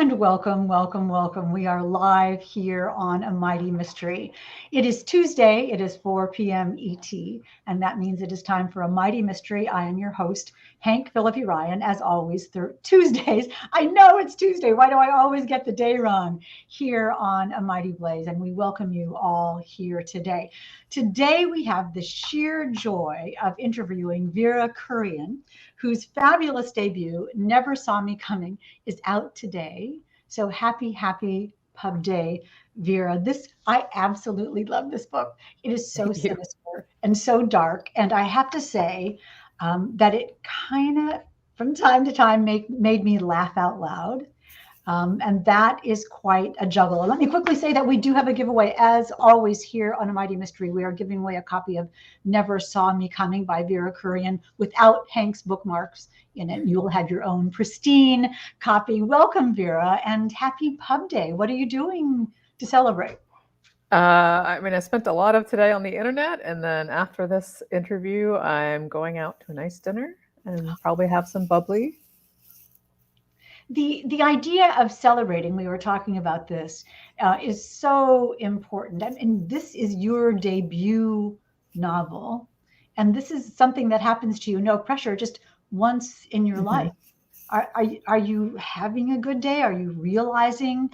And welcome, welcome, welcome. We are live here on A Mighty Mystery. It is Tuesday, it is 4 p.m. ET, and that means it is time for A Mighty Mystery. I am your host, Hank Phillippi Ryan, as always, Tuesdays. I know it's Tuesday. Why do I always get the day wrong? Here on A Mighty Blaze, and we welcome you all here today. Today, we have the sheer joy of interviewing Vera Kurian, whose fabulous debut, Never Saw Me Coming, is out today. So happy pub day, Vera. I absolutely love this book. It is so Thank you. sinister and so dark. And I have to say that it kind of, from time to time, made me laugh out loud. And that is quite a juggle. Let me quickly say that we do have a giveaway. As always, here on A Mighty Mystery, we are giving away a copy of Never Saw Me Coming by Vera Kurian without Hank's bookmarks in it. You will have your own pristine copy. Welcome, Vera, and happy pub day. What are you doing to celebrate? I spent a lot of today on the internet, and then after this interview, I'm going out to a nice dinner and probably have some bubbly. The idea of celebrating, we were talking about this, is so important. I mean, this is your debut novel, and this is something that happens to you, no pressure, just once in your life. Mhm. Are you having a good day? Are you realizing,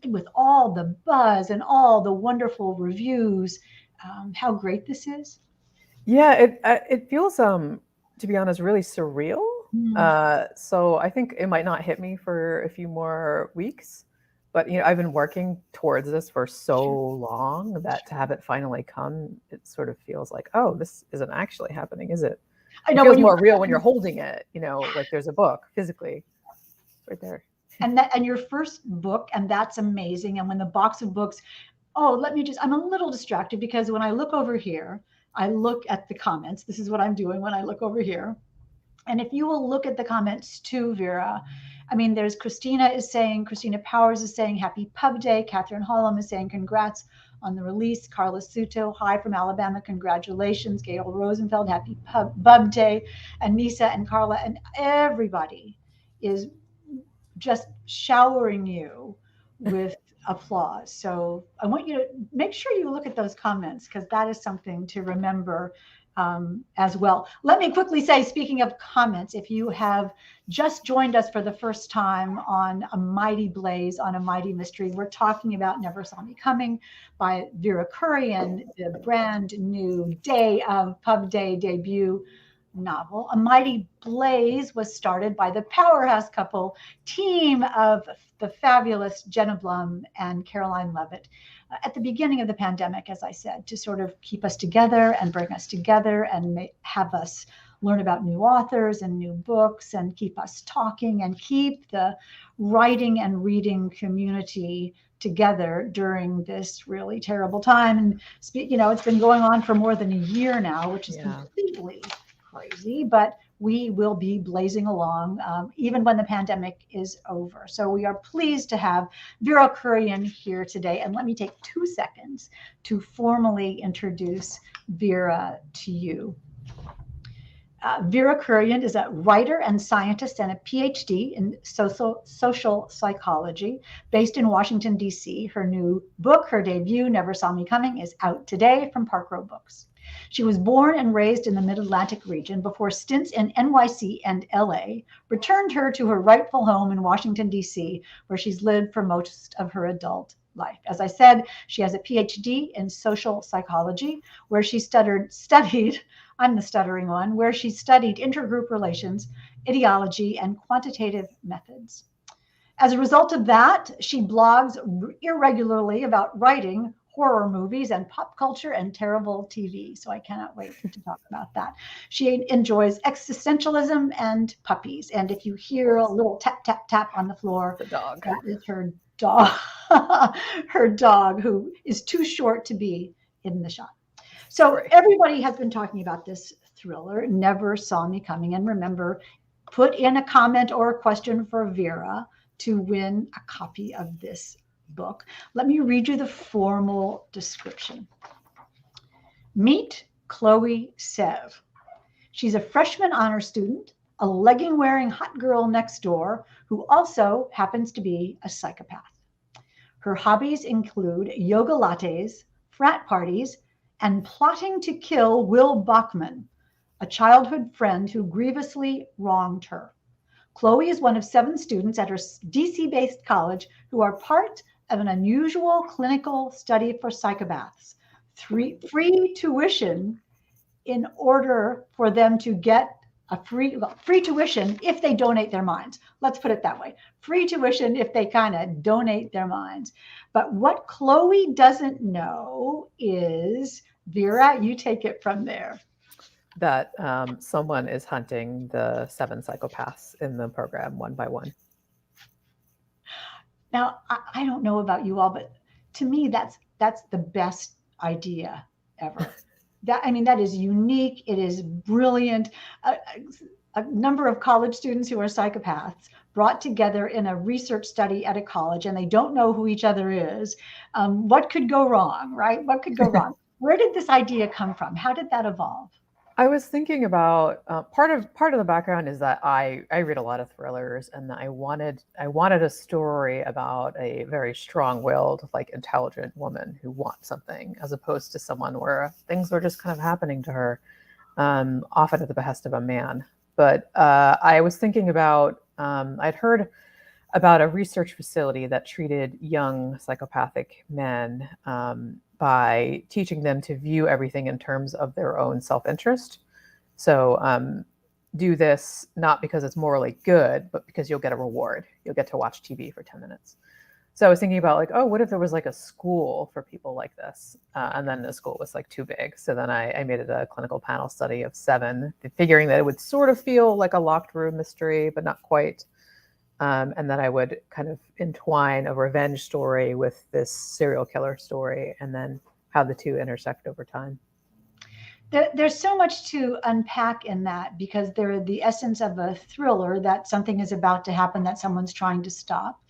with all the buzz and all the wonderful reviews, how great this is? Yeah, it feels to be honest really surreal. Mm. So I think it might not hit me for a few more weeks, but I've been working towards this for so Sure, long that to sure. have it finally come, it sort of feels like, oh, this isn't actually happening, is it? I It know feels when you more real when you're holding it, like there's a book physically right there. and your first book, and that's amazing. And when the box of books, oh, I'm a little distracted because when I look over here, I look at the comments. This is what I'm doing when I look over here. And if you will look at the comments too, Vera, I mean, there's Christina Powers is saying happy pub day. Catherine Hollum is saying congrats on the release. Carla Suto, hi from Alabama, congratulations. Gail Rosenfeld, happy pub day. And Nisa and Carla and everybody is just showering you with applause. So I want you to make sure you look at those comments because that is something to remember as well. Let me quickly say, speaking of comments, if you have just joined us for the first time on A Mighty Blaze, on A Mighty Mystery, we're talking about Never Saw Me Coming by Vera Kurian, the brand new Day of Pub Day debut novel. A Mighty Blaze was started by the powerhouse couple team of the fabulous Jenna Blum and Caroline Levitt at the beginning of the pandemic, as I said, to sort of keep us together and bring us together and have us learn about new authors and new books and keep us talking and keep the writing and reading community together during this really terrible time. And, it's been going on for more than a year now, which is Yeah. completely crazy, but we will be blazing along even when the pandemic is over. So we are pleased to have Vera Kurian here today. And let me take 2 seconds to formally introduce Vera to you. Vera Kurian is a writer and scientist and a PhD in social psychology based in Washington, D.C. Her new book, her debut, Never Saw Me Coming, is out today from Park Row Books. She was born and raised in the Mid-Atlantic region before stints in NYC and LA returned her to her rightful home in Washington, D.C., where she's lived for most of her adult life. As I said, she has a PhD in social psychology, where she studied, I'm the stuttering one, where she studied intergroup relations, ideology, and quantitative methods. As a result of that, she blogs irregularly about writing, horror movies, and pop culture and terrible TV. So I cannot wait to talk about that. She enjoys existentialism and puppies. And if you Of hear a course. little tap, tap, tap on the floor, The dog. that is her dog, her dog, who is too short to be in the shot. So Right. everybody has been talking about this thriller, Never Saw Me Coming. And remember, put in a comment or a question for Vera to win a copy of this book. Let me read you the formal description. Meet Chloe Sev. She's a freshman honor student, a legging-wearing hot girl next door who also happens to be a psychopath. Her hobbies include yoga lattes, frat parties, and plotting to kill Will Bachman, a childhood friend who grievously wronged her. Chloe is one of 7 students at her DC-based college who are part of an unusual clinical study for psychopaths. Free tuition in order for them to get a free tuition if they donate their minds. Let's put it that way. Free tuition if they kind of donate their minds. But what Chloe doesn't know is, Vera, you take it from there. That someone is hunting the 7 psychopaths in the program one by one. Now, I don't know about you all, but to me, that's the best idea ever. That is unique. It is brilliant. A number of college students who are psychopaths brought together in a research study at a college, and they don't know who each other is. What could go wrong, right? What could go wrong? Where did this idea come from? How did that evolve? I was thinking about part of the background is that I read a lot of thrillers, and I wanted a story about a very strong-willed, like intelligent woman who wants something, as opposed to someone where things were just kind of happening to her, often at the behest of a man. But I was thinking about I'd heard about a research facility that treated young psychopathic men by teaching them to view everything in terms of their own self-interest. So do this not because it's morally good, but because you'll get a reward. You'll get to watch TV for 10 minutes. So I was thinking about like, oh, what if there was like a school for people like this? And then the school was like too big. So then I made it a clinical panel study of 7, figuring that it would sort of feel like a locked room mystery, but not quite. And that I would kind of entwine a revenge story with this serial killer story, and then how the two intersect over time. There's so much to unpack in that, because they're the essence of a thriller, that something is about to happen that someone's trying to stop.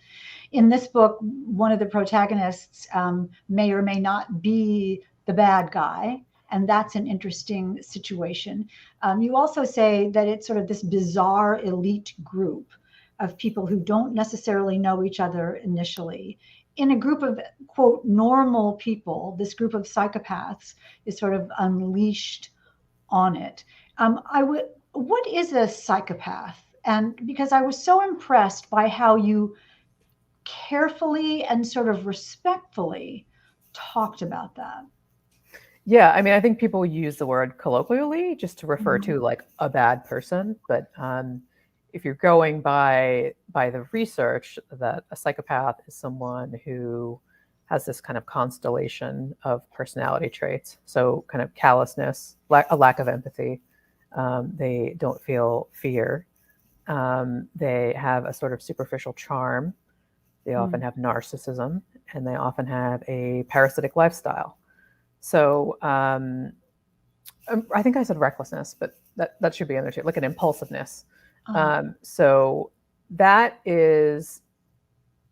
In this book, one of the protagonists may or may not be the bad guy, and that's an interesting situation. You also say that it's sort of this bizarre elite group of people who don't necessarily know each other initially. In a group of, quote, normal people, this group of psychopaths is sort of unleashed on it. What is a psychopath? And because I was so impressed by how you carefully and sort of respectfully talked about that. Yeah, I mean, I think people use the word colloquially just to refer to like a bad person, but if you're going by the research, that a psychopath is someone who has this kind of constellation of personality traits. So kind of callousness, a lack of empathy. They don't feel fear. They have a sort of superficial charm. They often have narcissism, and they often have a parasitic lifestyle. So I think I said recklessness, but that should be in there too, like an impulsiveness. So that is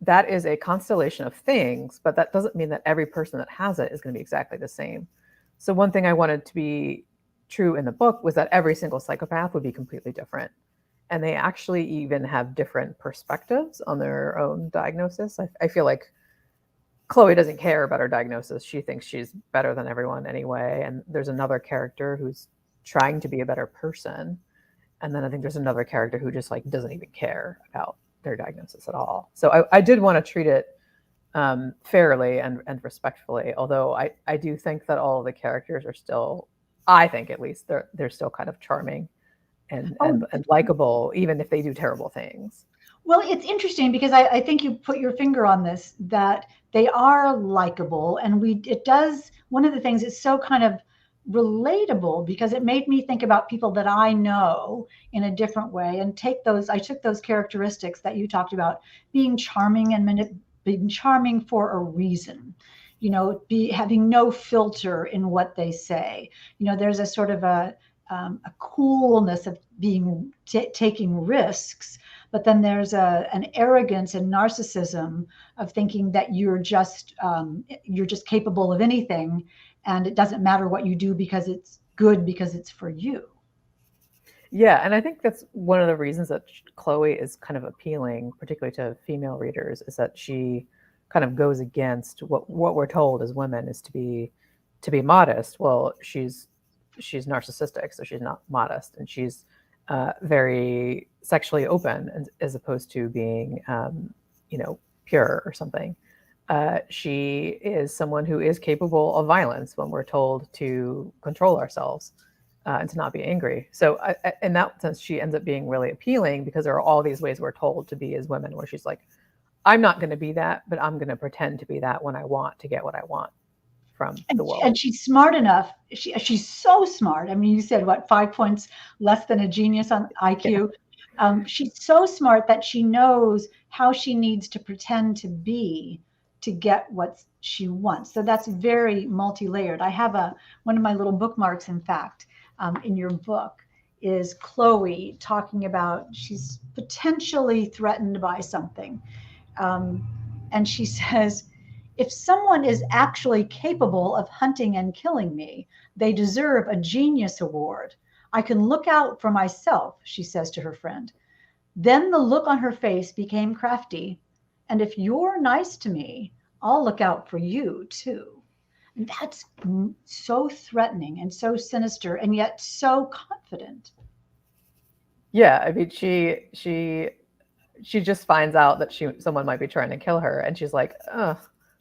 a constellation of things, but that doesn't mean that every person that has it is going to be exactly the same. So one thing I wanted to be true in the book was that every single psychopath would be completely different. And they actually even have different perspectives on their own diagnosis. I feel like Chloe doesn't care about her diagnosis. She thinks she's better than everyone anyway. And there's another character who's trying to be a better person. And then I think there's another character who just like doesn't even care about their diagnosis at all. So I did want to treat it fairly and respectfully, although I do think that all of the characters are still, I think at least, they're still kind of charming and likable, even if they do terrible things. Well, it's interesting because I think you put your finger on this, that they are likable, and one of the things is so kind of relatable, because it made me think about people that I know in a different way, and I took those characteristics that you talked about, being charming and being charming for a reason, having no filter in what they say. There's a sort of a coolness of being taking risks, but then there's an arrogance and narcissism of thinking that you're just capable of anything, and it doesn't matter what you do because it's good, because it's for you. Yeah, and I think that's one of the reasons that Chloe is kind of appealing, particularly to female readers, is that she kind of goes against what we're told as women is to be modest. Well, she's narcissistic, so she's not modest, and she's very sexually open, as opposed to being, pure or something. She is someone who is capable of violence when we're told to control ourselves and to not be angry. So, in that sense, she ends up being really appealing because there are all these ways we're told to be as women, where she's like, I'm not going to be that, but I'm going to pretend to be that when I want to get what I want from the world. And she's smart enough. She's so smart. I mean, you said what, 5 points less than a genius on IQ. Yeah. She's so smart that she knows how she needs to pretend to be to get what she wants. So that's very multi-layered. I have one of my little bookmarks, in fact, in your book, is Chloe talking about she's potentially threatened by something. And she says, if someone is actually capable of hunting and killing me, they deserve a genius award. I can look out for myself, she says to her friend. Then the look on her face became crafty. And if you're nice to me, I'll look out for you too. And that's so threatening and so sinister and yet so confident. Yeah, I mean, she just finds out that someone might be trying to kill her, and she's like, "Oh,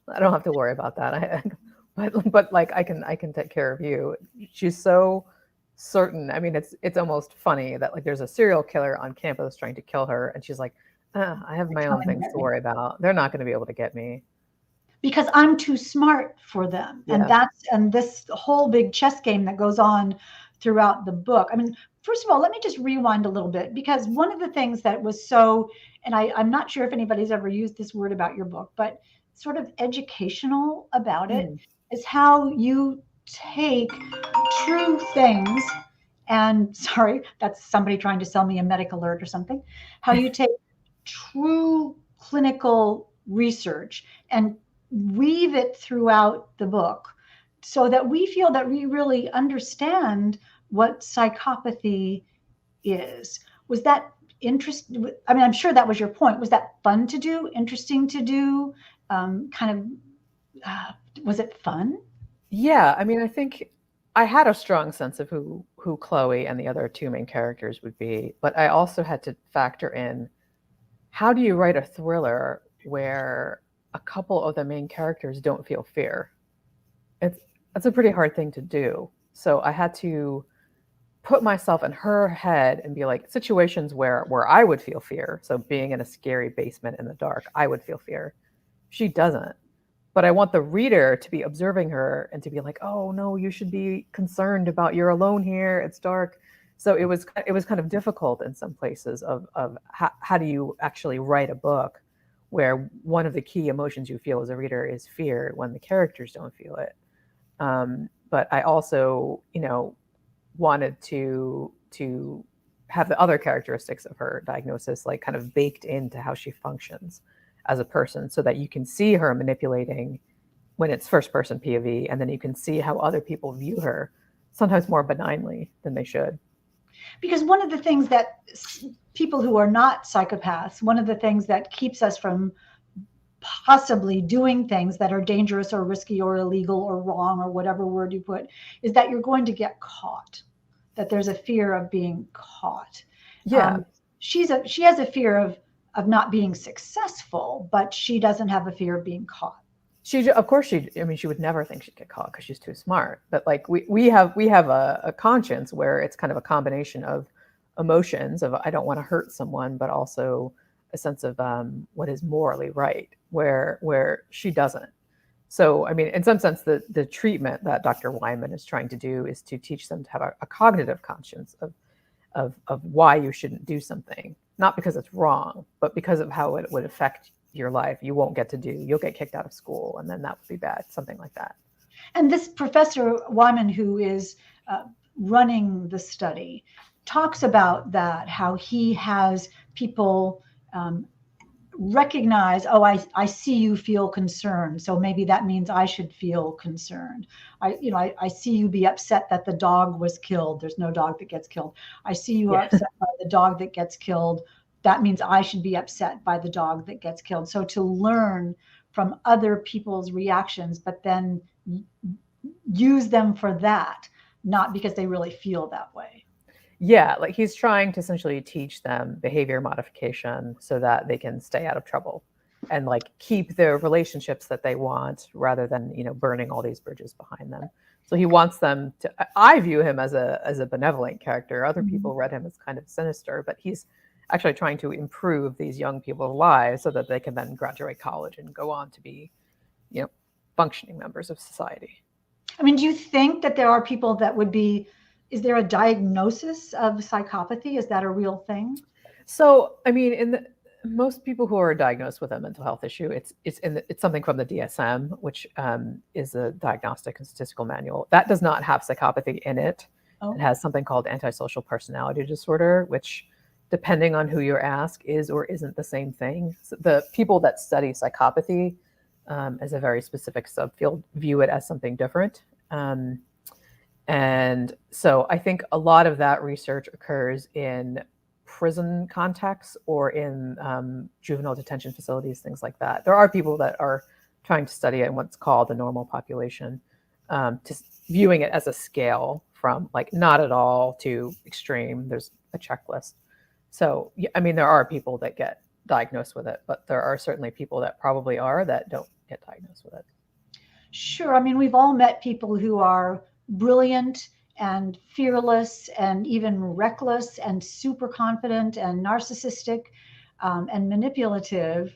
I don't have to worry about that. But like I can take care of you." She's so certain. I mean, it's almost funny that like there's a serial killer on campus trying to kill her, and she's like, I have my own things to worry about. They're not going to be able to get me because I'm too smart for them. Yeah. And this whole big chess game that goes on throughout the book. I mean, first of all, let me just rewind a little bit, because one of the things that was so, and I'm not sure if anybody's ever used this word about your book, but sort of educational about it is how you take true things, and sorry, that's somebody trying to sell me a medic alert or something, how you take true clinical research and weave it throughout the book so that we feel that we really understand what psychopathy is. Was that interesting? I mean, I'm sure that was your point. Was that fun to do? Interesting to do? Was it fun? Yeah, I mean, I think I had a strong sense of who Chloe and the other two main characters would be, but I also had to factor in, how do you write a thriller where a couple of the main characters don't feel fear? That's a pretty hard thing to do. So I had to put myself in her head and be like, situations where I would feel fear. So being in a scary basement in the dark, I would feel fear. She doesn't. But I want the reader to be observing her and to be like, oh no, you should be concerned about, you're alone here, it's dark. So it was kind of difficult in some places of how do you actually write a book where one of the key emotions you feel as a reader is fear when the characters don't feel it. But I also, wanted to have the other characteristics of her diagnosis like kind of baked into how she functions as a person, so that you can see her manipulating when it's first person POV, and then you can see how other people view her, sometimes more benignly than they should. Because one of the things that people who are not psychopaths, one of the things that keeps us from possibly doing things that are dangerous or risky or illegal or wrong or whatever word you put, is that you're going to get caught, that there's a fear of being caught. Yeah. She has a fear of not being successful, but she doesn't have a fear of being caught. She would never think she'd get caught because she's too smart. But like we have a conscience where it's kind of a combination of emotions of, I don't want to hurt someone, but also a sense of what is morally right, where she doesn't. So, I mean, in some sense, the treatment that Dr. Wyman is trying to do is to teach them to have a cognitive conscience of why you shouldn't do something, not because it's wrong, but because of how it would affect your life. You'll get kicked out of school, and then that would be bad, something like that. And this Professor Wyman, who is running the study, talks about that, how he has people recognize, oh, I see you feel concerned, so maybe that means I should feel concerned. I see you be upset that the dog was killed. There's no dog that gets killed. I see you are Yeah. upset by the dog that gets killed. That means I should be upset by the dog that gets killed. So to learn from other people's reactions, but then use them for that, not because they really feel that way. Yeah, like he's trying to essentially teach them behavior modification so that they can stay out of trouble and like keep the relationships that they want rather than, burning all these bridges behind them. So he wants them to, I view him as a benevolent character. Other people read him as kind of sinister, but he's actually trying to improve these young people's lives so that they can then graduate college and go on to be, functioning members of society. I mean, do you think that there are people that would be, is there a diagnosis of psychopathy? Is that a real thing? So, I mean, most people who are diagnosed with a mental health issue, it's something from the DSM, which is a diagnostic and statistical manual that does not have psychopathy in it. Oh. It has something called antisocial personality disorder, which, depending on who you ask, is or isn't the same thing. So the people that study psychopathy as a very specific subfield view it as something different. And so I think a lot of that research occurs in prison contexts or in juvenile detention facilities, things like that. There are people that are trying to study it in what's called the normal population, viewing it as a scale from like not at all to extreme. There's a checklist. So, I mean, there are people that get diagnosed with it, but there are certainly people that probably are that don't get diagnosed with it. Sure. I mean, we've all met people who are brilliant and fearless and even reckless and super confident and narcissistic and manipulative.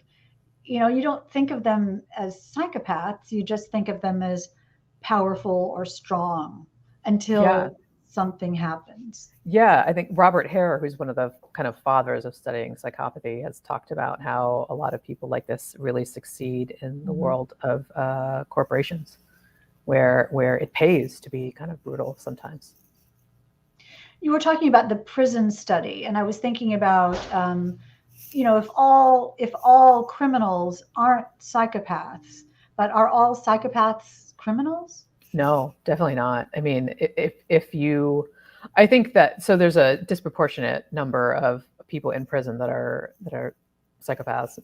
You don't think of them as psychopaths. You just think of them as powerful or strong until something happens. Yeah, I think Robert Hare, who's one of the kind of fathers of studying psychopathy, has talked about how a lot of people like this really succeed in the world of corporations, where it pays to be kind of brutal sometimes. You were talking about the prison study, and I was thinking about, if all criminals aren't psychopaths, but are all psychopaths criminals? No, definitely not. I mean, I think that, so there's a disproportionate number of people in prison that are psychopaths,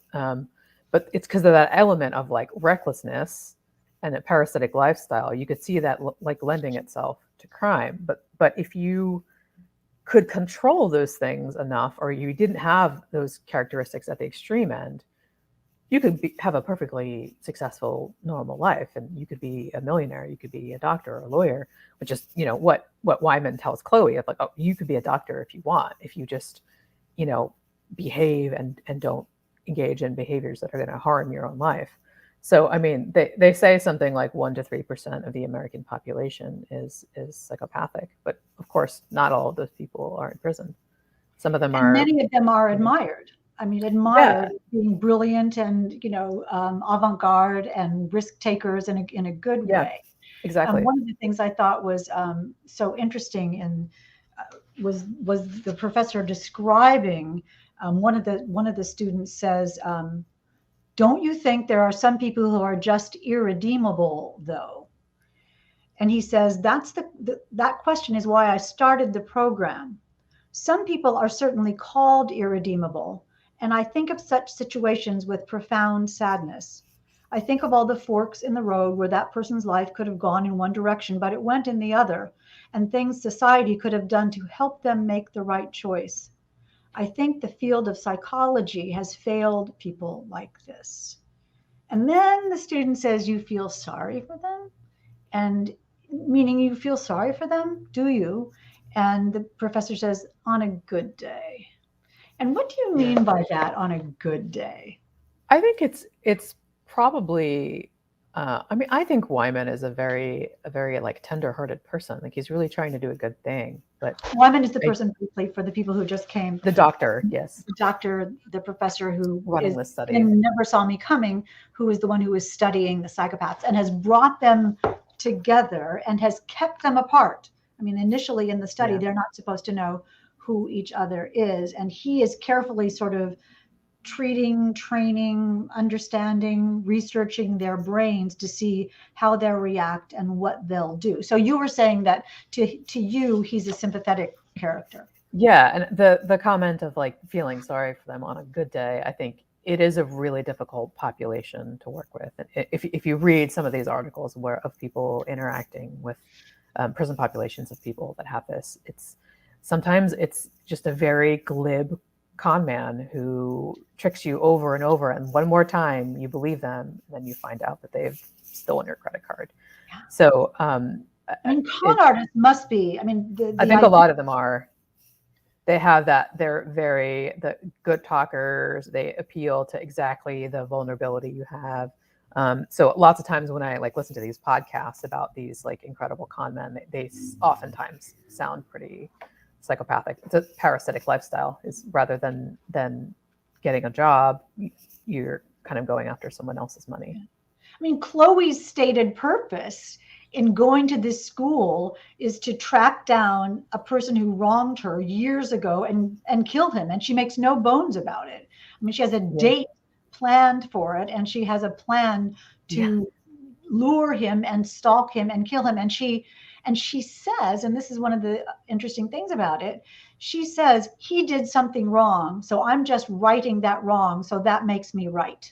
but it's because of that element of like recklessness and a parasitic lifestyle. You could see that like lending itself to crime, but if you could control those things enough, or you didn't have those characteristics at the extreme end, you could have a perfectly successful normal life, and you could be a millionaire, you could be a doctor or a lawyer, which is what Wyman tells Chloe of, like, oh, you could be a doctor if you want, if you just behave and don't engage in behaviors that are going to harm your own life. So I mean, they say something like 1% to 3% of the American population is psychopathic, but of course not all of those people are in prison. Some of them are. Many of them are admired. I mean, admired, being brilliant and avant-garde and risk takers in a good way. Exactly. One of the things I thought was so interesting was the professor describing one of the students says, "Don't you think there are some people who are just irredeemable, though?" And he says that question is why I started the program. Some people are certainly called irredeemable, and I think of such situations with profound sadness. I think of all the forks in the road where that person's life could have gone in one direction, but it went in the other, and things society could have done to help them make the right choice. I think the field of psychology has failed people like this. And then the student says, you feel sorry for them? And meaning you feel sorry for them? Do you? And the professor says, on a good day. And what do you mean by that, on a good day? I think it's probably, I mean, I think Wyman is a very like tender-hearted person. Like he's really trying to do a good thing. But Wyman is the person briefly for the people who just came. The doctor, yes. The doctor, the professor who running the study and Never Saw Me Coming, who is the one who is studying the psychopaths and has brought them together and has kept them apart. I mean, initially in the study, they're not supposed to know who each other is. And he is carefully sort of treating, training, understanding, researching their brains to see how they'll react and what they'll do. So you were saying that to you, he's a sympathetic character. Yeah, and the comment of like feeling sorry for them on a good day, I think it is a really difficult population to work with. If you read some of these articles where of people interacting with prison populations of people that have this, sometimes it's just a very glib con man who tricks you over and over, and one more time you believe them, and then you find out that they've stolen your credit card. Yeah. So I mean, con artists must be. I mean, I think a lot of them are. They have that. They're the good talkers. They appeal to exactly the vulnerability you have. So lots of times when I like listen to these podcasts about these like incredible con men, they oftentimes sound pretty psychopathic. It's a parasitic lifestyle. Is rather than getting a job, you're kind of going after someone else's money. I mean, Chloe's stated purpose in going to this school is to track down a person who wronged her years ago and kill him. And she makes no bones about it. I mean, she has a date planned for it, and she has a plan to lure him and stalk him and kill him. And she says, and this is one of the interesting things about it, she says, he did something wrong, so I'm just righting that wrong, so that makes me right.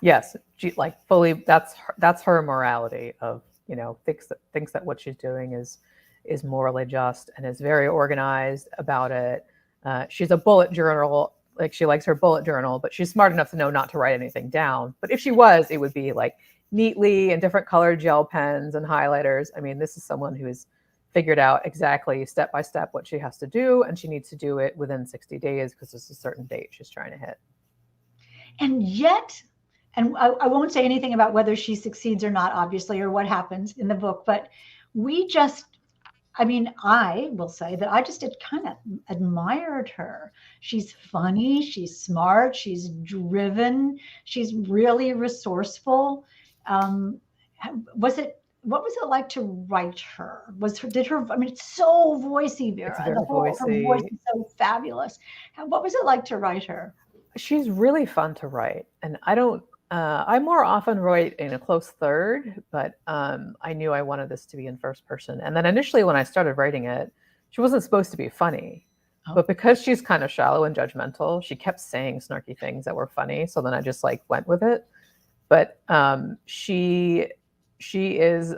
Yes, she like fully. That's her morality of, you know, thinks that what she's doing is morally just and is very organized about it. She's a bullet journal, like she likes her bullet journal, but she's smart enough to know not to write anything down. But if she was, it would be like neatly in different colored gel pens and highlighters. I mean, this is someone who has figured out exactly step by step what she has to do, and she needs to do it within 60 days because there's a certain date she's trying to hit. And yet, and I won't say anything about whether she succeeds or not, obviously, or what happens in the book, but I will say that I just kind of admired her. She's funny, she's smart, she's driven, she's really resourceful. What was it like to write her? I mean, it's so voicey, Vera. It's very Her voice is so fabulous. What was it like to write her? She's really fun to write, and I more often write in a close third, but I knew I wanted this to be in first person. And then initially when I started writing it, she wasn't supposed to be funny, but because she's kind of shallow and judgmental, she kept saying snarky things that were funny. So then I just like went with it. But she is,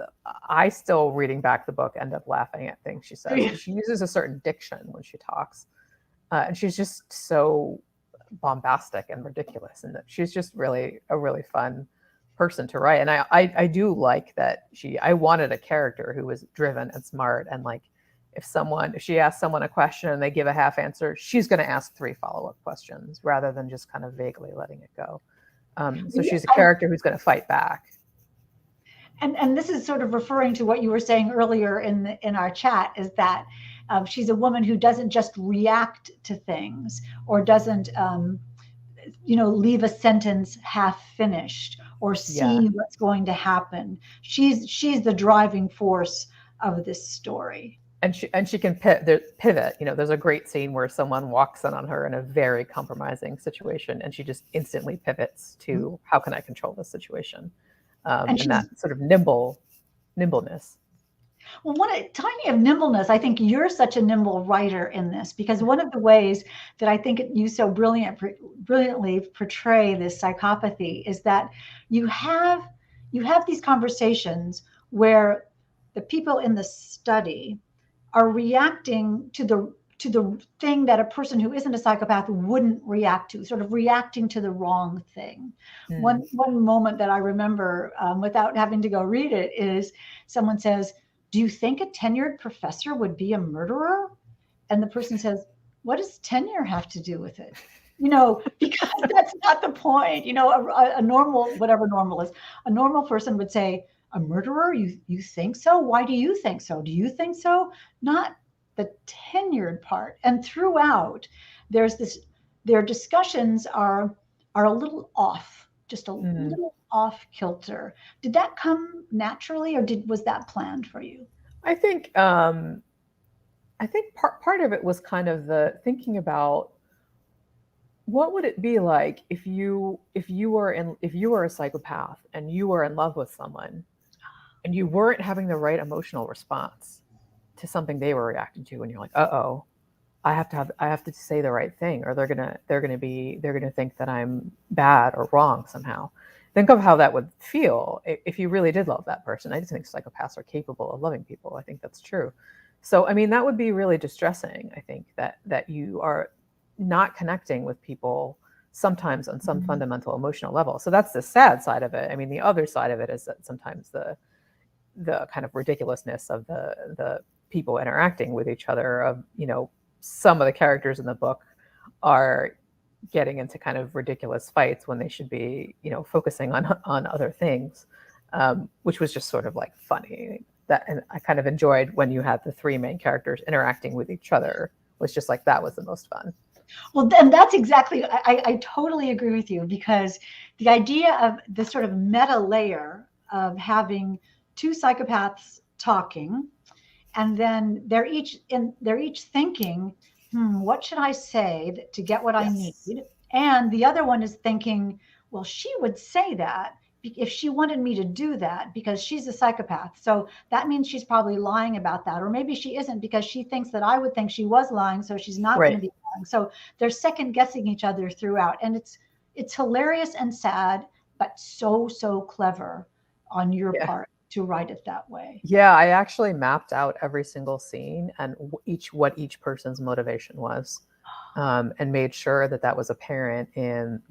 I still reading back the book, end up laughing at things she says. She uses a certain diction when she talks. And she's just so bombastic and ridiculous, and that she's just really a really fun person to write. And I do like that I wanted a character who was driven and smart, and like if she asks someone a question and they give a half answer, she's going to ask 3 follow-up questions rather than just kind of vaguely letting it go. So she's a character who's going to fight back. And this is sort of referring to what you were saying earlier in our chat, is that she's a woman who doesn't just react to things, or doesn't, leave a sentence half finished, or see what's going to happen. She's the driving force of this story. And she can pivot. You know, there's a great scene where someone walks in on her in a very compromising situation, and she just instantly pivots to how can I control this situation, and that sort of nimbleness. Well, talking of nimbleness, I think you're such a nimble writer in this, because one of the ways that I think you so brilliantly portray this psychopathy is that you have these conversations where the people in the study are reacting to the thing that a person who isn't a psychopath wouldn't react to, sort of reacting to the wrong thing. One moment that I remember, without having to go read it, is someone says, "Do you think a tenured professor would be a murderer?" And the person says, "What does tenure have to do with it?" Because that's not the point. A normal, whatever normal is, a normal person would say, "A murderer? You think so? Why do you think so? Do you think so?" Not the tenured part. And throughout, their discussions are a little off, just a little off kilter. Did that come naturally, or was that planned for you? I think part of it was kind of the thinking about what would it be like if you were a psychopath and you were in love with someone and you weren't having the right emotional response to something they were reacting to, and you're like, uh-oh, I have to say the right thing, or they're gonna think that I'm bad or wrong somehow. Think of how that would feel if you really did love that person. I just think psychopaths are capable of loving people. I think that's true. So I mean, that would be really distressing. I think that you are not connecting with people sometimes on some Mhm. fundamental emotional level. So that's the sad side of it. I mean, the other side of it is that sometimes the kind of ridiculousness of the people interacting with each other, of some of the characters in the book are getting into kind of ridiculous fights when they should be focusing on other things, which was just sort of like funny. That, and I kind of enjoyed when you had the three main characters interacting with each other, was just like, that was the most fun. Well, then that's exactly, I totally agree with you, because the idea of the sort of meta layer of having two psychopaths talking, and then they're each thinking, what should I say to get what I need? Yes. And the other one is thinking, well, she would say that if she wanted me to do that because she's a psychopath. So that means she's probably lying about that. Or maybe she isn't, because she thinks that I would think she was lying, so she's not going to Right. be lying. So they're second guessing each other throughout. And it's hilarious and sad, but so clever on your Yeah. part to write it that way. Yeah, I actually mapped out every single scene and what each person's motivation was, and made sure that that was apparent in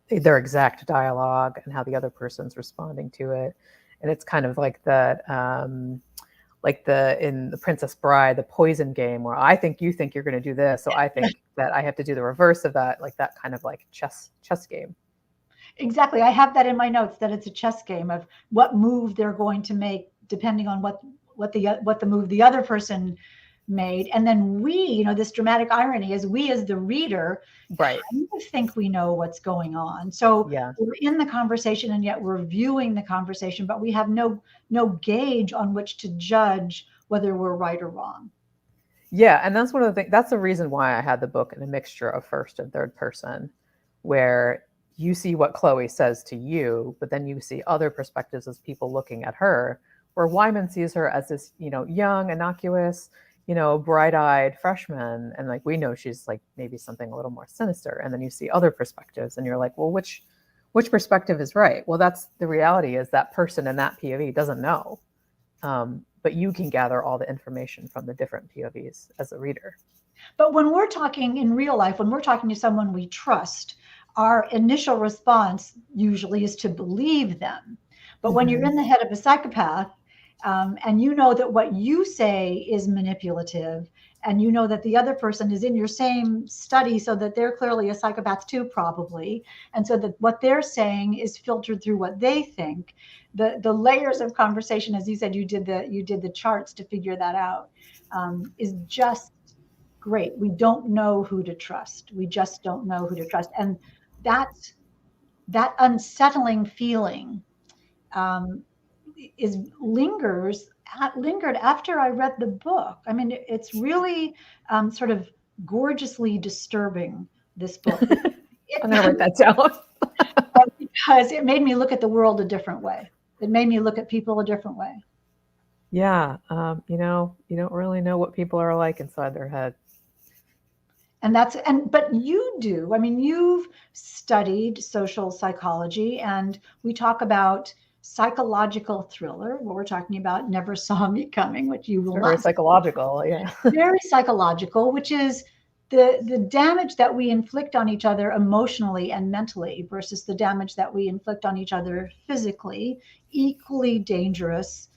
their exact dialogue and how the other person's responding to it. And it's kind of like that, like the in the Princess Bride, the poison game, where I think you think you're going to do this, so I think that I have to do the reverse of that, like that kind of like chess game. Exactly. I have that in my notes, that it's a chess game of what move they're going to make depending on what the move the other person made. And then we, this dramatic irony is, we as the reader Right. kind of think we know what's going on. So Yeah. we're in the conversation and yet we're viewing the conversation, but we have no gauge on which to judge whether we're right or wrong. Yeah, and that's one of the things. That's the reason why I had the book in a mixture of first and third person, where you see what Chloe says to you, but then you see other perspectives as people looking at her. Where Wyman sees her as this, young, innocuous, bright-eyed freshman, and like we know she's like maybe something a little more sinister. And then you see other perspectives, and you're like, well, which perspective is right? Well, that's the reality, is that person in that POV doesn't know. But you can gather all the information from the different POVs as a reader. But when we're talking in real life, when we're talking to someone we trust, our initial response usually is to believe them. But when you're Mm-hmm. in the head of a psychopath, and you know that what you say is manipulative, and you know that the other person is in your same study, so that they're clearly a psychopath too, probably, and so that what they're saying is filtered through what they think. The layers of conversation, as you said, you did the charts to figure that out, is just great. We don't know who to trust. We just don't know who to trust. And that that unsettling feeling, um, is lingered after I read the book. I mean, it's really, sort of gorgeously disturbing, this book. I'm going to write that down. Because it made me look at the world a different way. It made me look at people a different way. Yeah. You don't really know what people are like inside their head. But you do. I mean, you've studied social psychology, and we talk about psychological thriller. What we're talking about, Never Saw Me Coming, which you will Very not. psychological. Yeah. Very psychological, which is the damage that we inflict on each other emotionally and mentally versus the damage that we inflict on each other physically, equally dangerous,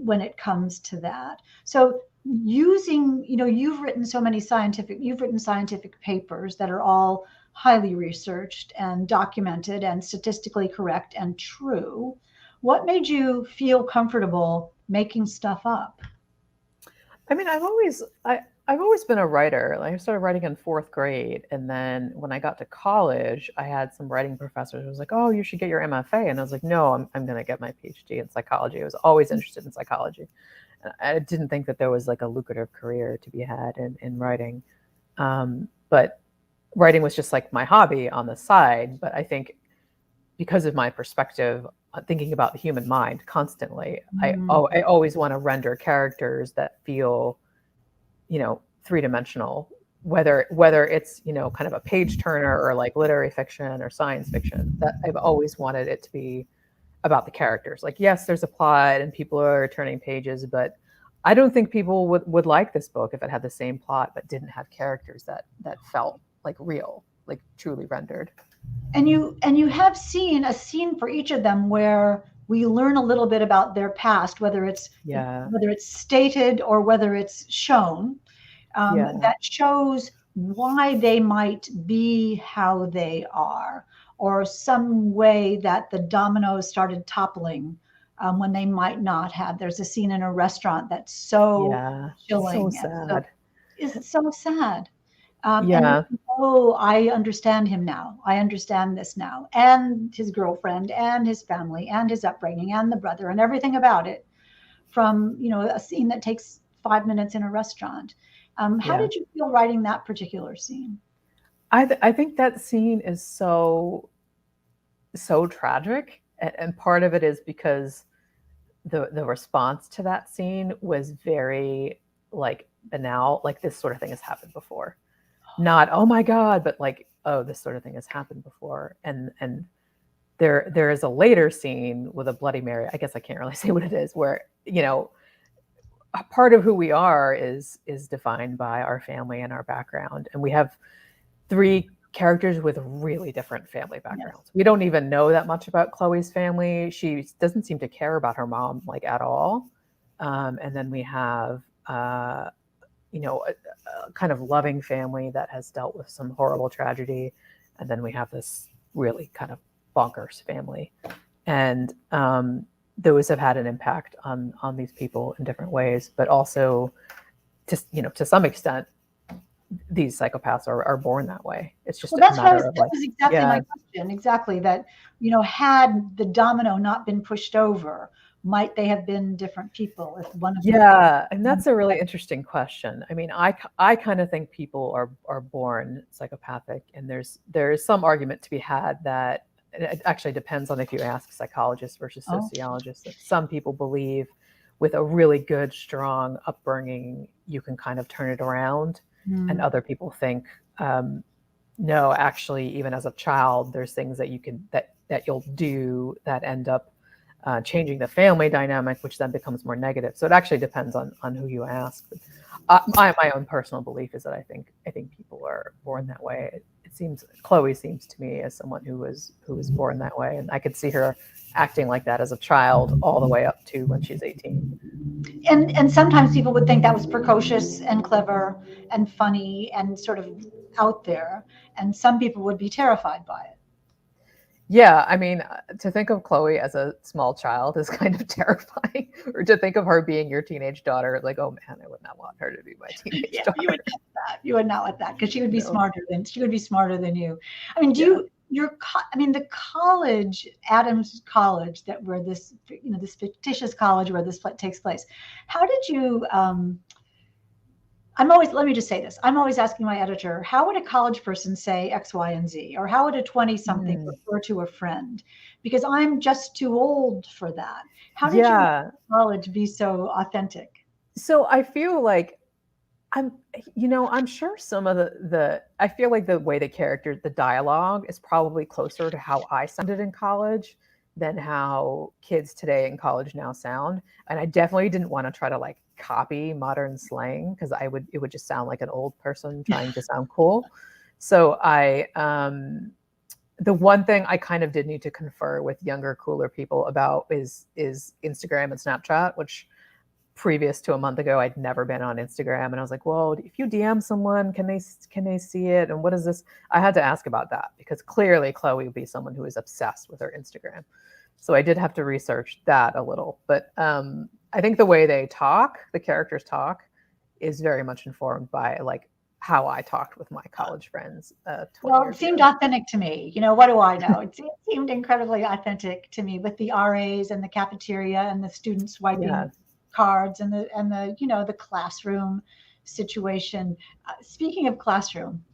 when it comes to that. So you've written scientific papers that are all highly researched and documented and statistically correct and true. What made you feel comfortable making stuff up? I mean, I've always been a writer. Like, I started writing in fourth grade, and then when I got to college, I had some writing professors who was like, "Oh, you should get your MFA," and I was like, "No, I'm going to get my PhD in psychology." I was always interested in psychology. And I didn't think that there was like a lucrative career to be had in writing, but writing was just like my hobby on the side. But I think because of my perspective, thinking about the human mind constantly, I always want to render characters that feel, three-dimensional, whether it's, kind of a page turner or like literary fiction or science fiction. That I've always wanted it to be about the characters. Like, yes, there's a plot and people are turning pages, but I don't think people would like this book if it had the same plot but didn't have characters that felt like real, like truly rendered. And you have seen a scene for each of them where we learn a little bit about their past, Yeah. whether it's stated or whether it's shown, Yeah. that shows why they might be how they are, or some way that the dominoes started toppling when they might not have. There's a scene in a restaurant that's so Yeah. So chilling and so sad. is so sad. And Yeah. oh, I understand him now. I understand this now, and his girlfriend, and his family, and his upbringing, and the brother, and everything about it. From a scene that takes 5 minutes in a restaurant. How Yeah. did you feel writing that particular scene? I think that scene is so tragic, and part of it is because the response to that scene was very like banal, like this sort of thing has happened before. Not oh my god, but like oh this sort of thing has happened before. And there is a later scene with a Bloody Mary. I guess I can't really say what it is, where a part of who we are is defined by our family and our background, and we have three characters with really different family Yes. backgrounds. We don't even know that much about Chloe's family. She doesn't seem to care about her mom like at all. And then we have a kind of loving family that has dealt with some horrible tragedy, and then we have this really kind of bonkers family, and those have had an impact on these people in different ways. But also, to some extent, these psychopaths are born that way. It's just Well, a matter of that like, was exactly yeah, my question. Exactly that, had the domino not been pushed over, might they have been different people if one of them had yeah, and one that's a really interesting question. I mean, I kind of think people are born psychopathic, and there's some argument to be had that it actually depends on if you ask psychologists versus oh, sociologists. That some people believe with a really good, strong upbringing, you can kind of turn it around, and hmm, other people think no, actually, even as a child, there's things that you can that you'll do that end up changing the family dynamic, which then becomes more negative. So it actually depends on who you ask. My own personal belief is that I think people are born that way. It seems Chloe seems to me as someone who was born that way, and I could see her acting like that as a child all the way up to when she's 18. and sometimes people would think that was precocious and clever and funny and sort of out there, and some people would be terrified by it. Yeah, I mean, to think of Chloe as a small child is kind of terrifying. Or to think of her being your teenage daughter, like, oh man, I would not want her to be my teenage Yeah, you daughter. would not that. You would not want that because No. she would be smarter than you. I mean, Yeah. the college, Adams College, that where this fictitious college where this takes place. How did you? Let me just say this. I'm always asking my editor, how would a college person say X, Y, and Z? Or how would a 20 something Mm. refer to a friend? Because I'm just too old for that. How did you make Yeah. college be so authentic? So I feel like I'm, I'm sure some of I feel like the way the dialogue is probably closer to how I sounded in college than how kids today in college now sound. And I definitely didn't want to try to like copy modern slang because it would just sound like an old person trying to sound cool. So the one thing I kind of did need to confer with younger, cooler people about is Instagram and Snapchat, which previous to a month ago, I'd never been on Instagram, and I was like, "Well, if you DM someone, can they see it? And what is this?" I had to ask about that because clearly Chloe would be someone who is obsessed with her Instagram. So I did have to research that a little, but I think the way the characters talk, is very much informed by like how I talked with my college friends 20 Well, it years seemed ago. authentic to me. What do I know? It seemed incredibly authentic to me with the RAs and the cafeteria and the students swiping Yeah. cards and the classroom situation. Speaking of classroom,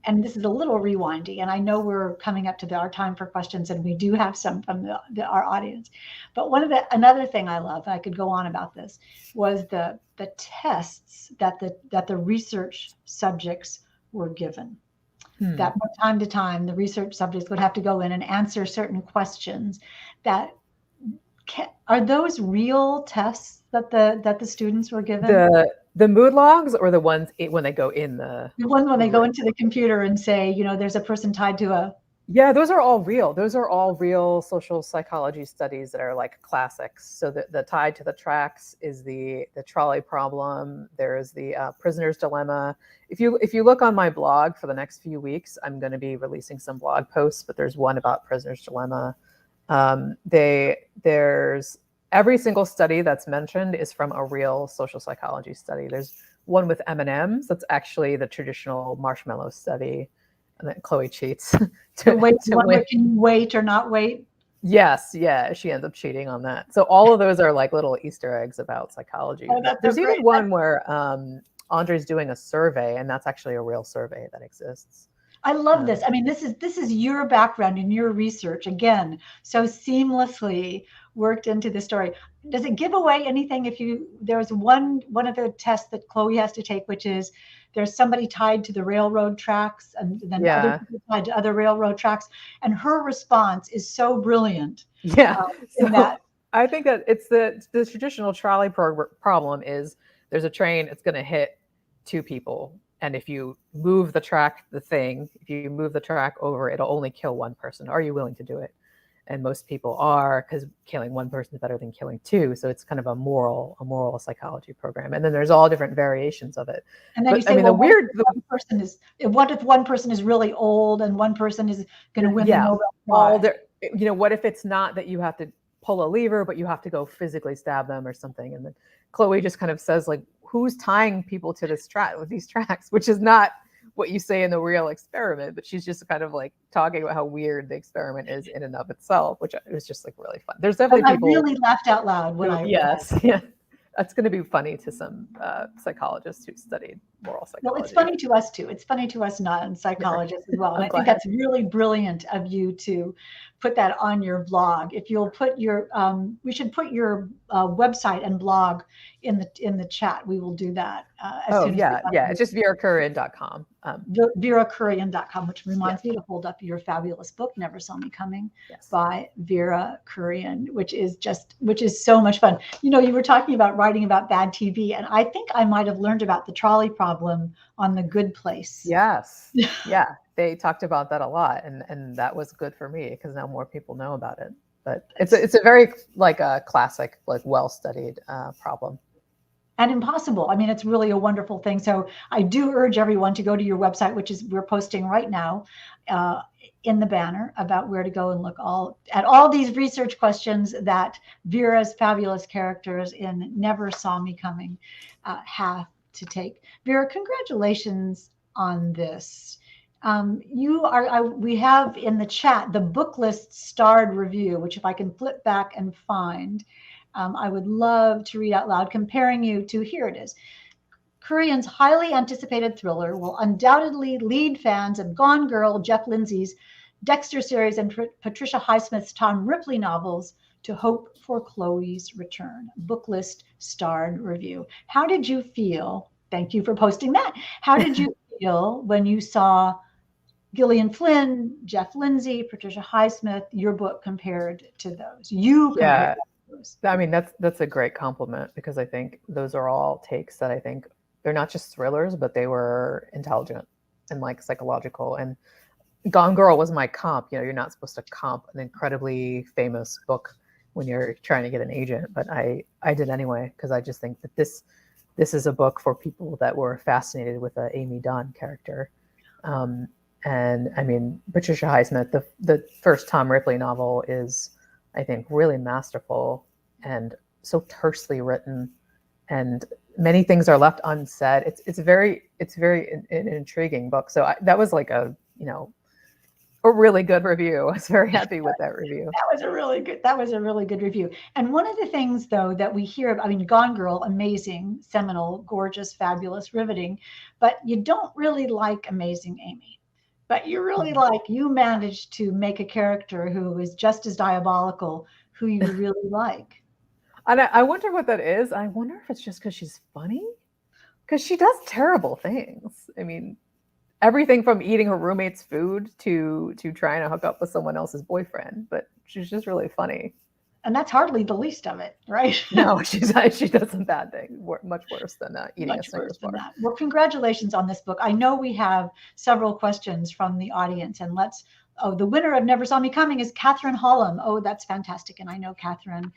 and this is a little rewindy, and I know we're coming up to our time for questions, and we do have some from our audience. But another thing I love, I could go on about this, was the tests that the research subjects were given. That from time to time, the research subjects would have to go in and answer certain questions. Are those real tests that the students were given? The mood logs, or the ones when they go in the one when they go into the computer and say, there's a person tied to a. Yeah, those are all real. Those are all real social psychology studies that are like classics. So the tied to the tracks is the trolley problem. There's the prisoner's dilemma. If you look on my blog for the next few weeks, I'm going to be releasing some blog posts, but there's one about prisoner's dilemma. There's every single study that's mentioned is from a real social psychology study. There's one with M&Ms. That's actually the traditional marshmallow study. And then Chloe cheats to win. Can you wait or not wait? Yes, yeah, she ends up cheating on that. So all of those are like little Easter eggs about psychology. Oh, there's even one where Andre's doing a survey, and that's actually a real survey that exists. I love this. I mean, this is your background and your research, again, so seamlessly worked into the story. Does it give away anything if there's one of the tests that Chloe has to take, which is there's somebody tied to the railroad tracks, and then other people tied to other railroad tracks, and her response is so brilliant. Yeah. So I think that it's the traditional trolley problem is there's a train, it's going to hit two people. And if you move the track over, it'll only kill one person. Are you willing to do it? And most people are, because killing one person is better than killing two. So it's kind of a moral psychology program. And then there's all different variations of it. And then you say, well, what if one person is really old and one person is going to win the Nobel Prize? What if it's not that you have to pull a lever, but you have to go physically stab them or something? And then Chloe just kind of says, like, who's tying people to these tracks, which is not what you say in the real experiment, but she's just kind of like talking about how weird the experiment is in and of itself, which was just like really fun. There's definitely people. I really laughed out loud when I. Yes, yeah. That's going to be funny to some psychologists who studied moral psychology. Well, it's funny to us too. It's funny to us non-psychologists as well. And I think that's really brilliant of you to put that on your blog. If you'll put your, we should put your website and blog in the chat. We will do that. It's just verakurian.com. Verakurian.com, which reminds me to hold up your fabulous book, Never Saw Me Coming, by Vera Kurian, which is so much fun. You were talking about writing about bad TV, and I think I might have learned about the trolley problem on The Good Place. Yes. Yeah. They talked about that a lot, and that was good for me because now more people know about it. But it's a very like a classic, like well-studied problem. And impossible. I mean, it's really a wonderful thing. So I do urge everyone to go to your website, which is we're posting right now in the banner about where to go and look at all these research questions that Vera's fabulous characters in Never Saw Me Coming have to take. Vera, congratulations on this. We have in the chat the book list starred review, which if I can flip back and find, I would love to read out loud, comparing you to, here it is. Kurian's highly anticipated thriller will undoubtedly lead fans of Gone Girl, Jeff Lindsay's Dexter series, and Patricia Highsmith's Tom Ripley novels to hope for Chloe's return. Book list starred review. How did you feel? Thank you for posting that. How did you feel when you saw Gillian Flynn, Jeff Lindsay, Patricia Highsmith, your book compared to those? I mean, that's a great compliment, because I think those are all takes that I think they're not just thrillers, but they were intelligent and like psychological. And Gone Girl was my comp. You're not supposed to comp an incredibly famous book when you're trying to get an agent, but I did anyway, because I just think that this is a book for people that were fascinated with the Amy Dunn character. And I mean, Patricia Highsmith, the first Tom Ripley novel is, I think, really masterful and so tersely written, and many things are left unsaid. It's very an intriguing book. So that was like a really good review. I was very happy with that review. That was a really good review. And one of the things though that we hear, I mean, Gone Girl, amazing, seminal, gorgeous, fabulous, riveting, but you don't really like Amazing Amy. But you really like, you managed to make a character who is just as diabolical, who you really like. And I wonder what that is. I wonder if it's just because she's funny, because she does terrible things. I mean, everything from eating her roommate's food to trying to hook up with someone else's boyfriend, but she's just really funny. And that's hardly the least of it, right? No, she does some bad things, much worse than eating a Snickers bar. Well, congratulations on this book. I know we have several questions from the audience, and the winner of Never Saw Me Coming is Catherine Hollum. Oh, that's fantastic. And I know Catherine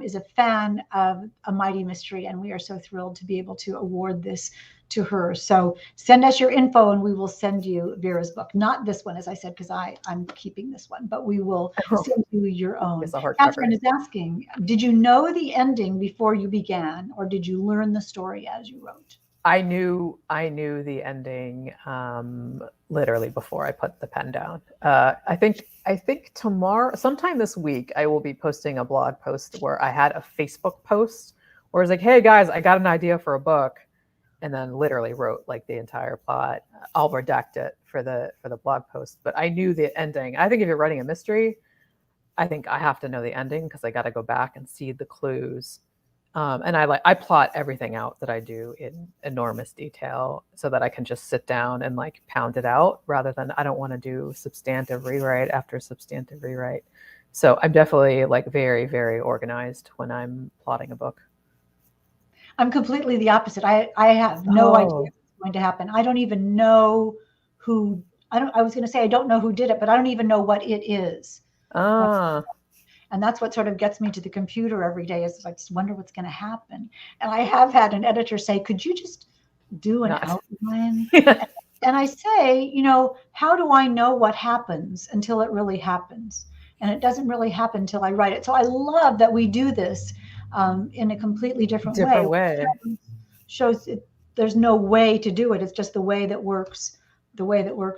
is a fan of A Mighty Mystery, and we are so thrilled to be able to award this to her. So send us your info and we will send you Vera's book. Not this one, as I said, because I'm keeping this one, but we will send you your own. Catherine is asking, did you know the ending before you began, or did you learn the story as you wrote? I knew the ending literally before I put the pen down. I think tomorrow, sometime this week, I will be posting a blog post where I had a Facebook post where it's like, hey guys, I got an idea for a book, and then literally wrote like the entire plot. I'll redact it for the blog post, but I knew the ending. I think if you're writing a mystery, I think I have to know the ending because I got to go back and see the clues. And I plot everything out that I do in enormous detail so that I can just sit down and like pound it out, rather than, I don't want to do substantive rewrite after substantive rewrite. So I'm definitely like very, very organized when I'm plotting a book. I'm completely the opposite. I have no idea what's going to happen. I don't even know who, I was going to say, I don't know who did it, but I don't even know what it is. And that's what sort of gets me to the computer every day, is I just wonder what's going to happen. And I have had an editor say, could you just do an outline? And I say, how do I know what happens until it really happens? And it doesn't really happen until I write it. So I love that we do this in a completely different way. Shows there's no way to do it. It's just the way that works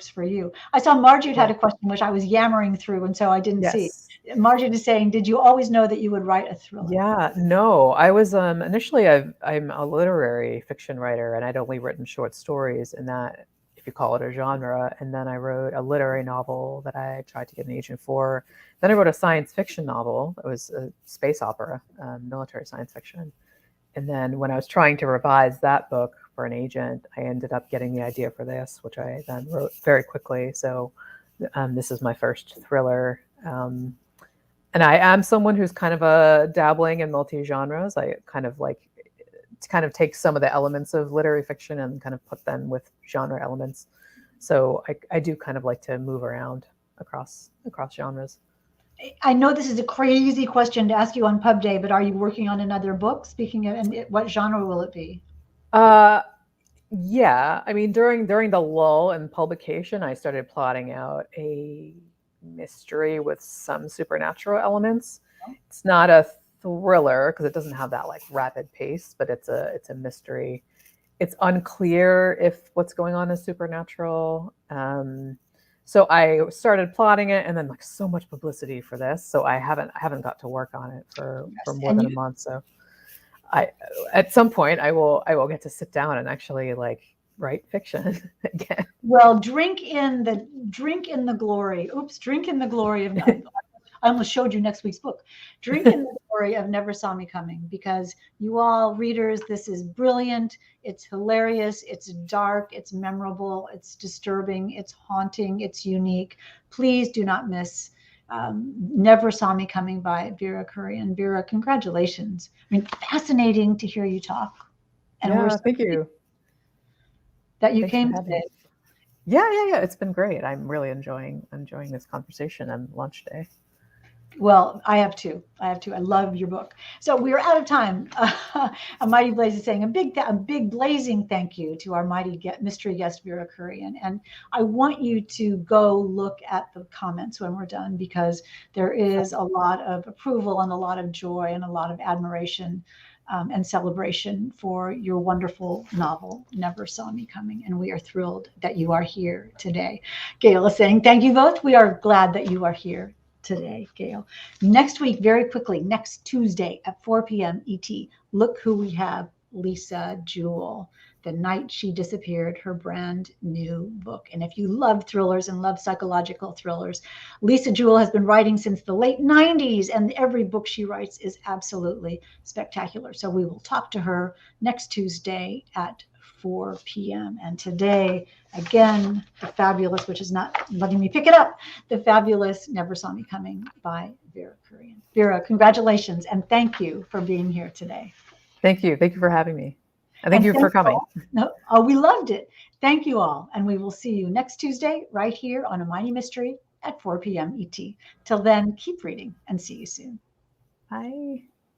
for you. I saw Margie had a question, which I was yammering through, and so I didn't see. Margie is saying, did you always know that you would write a thriller? Yeah, no, I was initially I'm a literary fiction writer, and I'd only written short stories in that, if you call it a genre. And then I wrote a literary novel that I tried to get an agent for. Then I wrote a science fiction novel. It was a space opera, military science fiction. And then when I was trying to revise that book for an agent, I ended up getting the idea for this, which I then wrote very quickly. So this is my first thriller. And I am someone who's kind of dabbling in multi-genres. I kind of take some of the elements of literary fiction and kind of put them with genre elements. So I do kind of like to move around across genres. I know this is a crazy question to ask you on Pub Day, but are you working on another book? Speaking of, and what genre will it be? Yeah, I mean, during the lull in publication, I started plotting out a mystery with some supernatural elements. It's not a thriller because it doesn't have that like rapid pace, but it's a mystery. It's unclear if what's going on is supernatural. So I started plotting it, and then like so much publicity for this, so I haven't got to work on it for more than a month. So at some point I will get to sit down and actually like write fiction again. Well, drink in the glory. Oops, drink in the glory of. I almost showed you next week's book. Drink in the glory of Never Saw Me Coming, because you all readers, this is brilliant. It's hilarious. It's dark. It's memorable. It's disturbing. It's haunting. It's unique. Please do not miss Never Saw Me Coming by Vera Kurian. Vera, congratulations. I mean, fascinating to hear you talk. And yeah, thank you. That you came today. Yeah. It's been great. I'm really enjoying this conversation on lunch day. Well, I have too. I love your book. So we're out of time. A Mighty Blaze is saying a big blazing thank you to our mystery guest, Vera Kurian. And I want you to go look at the comments when we're done, because there is a lot of approval and a lot of joy and a lot of admiration and celebration for your wonderful novel, Never Saw Me Coming. And we are thrilled that you are here today. Gail is saying, thank you both. We are glad that you are here today, Gail. Next week, very quickly, next Tuesday at 4 p.m. ET, look who we have, Lisa Jewell. The Night She Disappeared, her brand new book. And if you love thrillers and love psychological thrillers, Lisa Jewell has been writing since the late 90s, and every book she writes is absolutely spectacular. So we will talk to her next Tuesday at 4 p.m. And today, again, the fabulous, which is not letting me pick it up, the fabulous Never Saw Me Coming by Vera Kurian. Vera, congratulations, and thank you for being here today. Thank you. Thank you for having me. And thank you for coming. Oh, we loved it. Thank you all. And we will see you next Tuesday right here on A Mighty Mystery at 4 p.m. ET. Till then, keep reading and see you soon. Bye.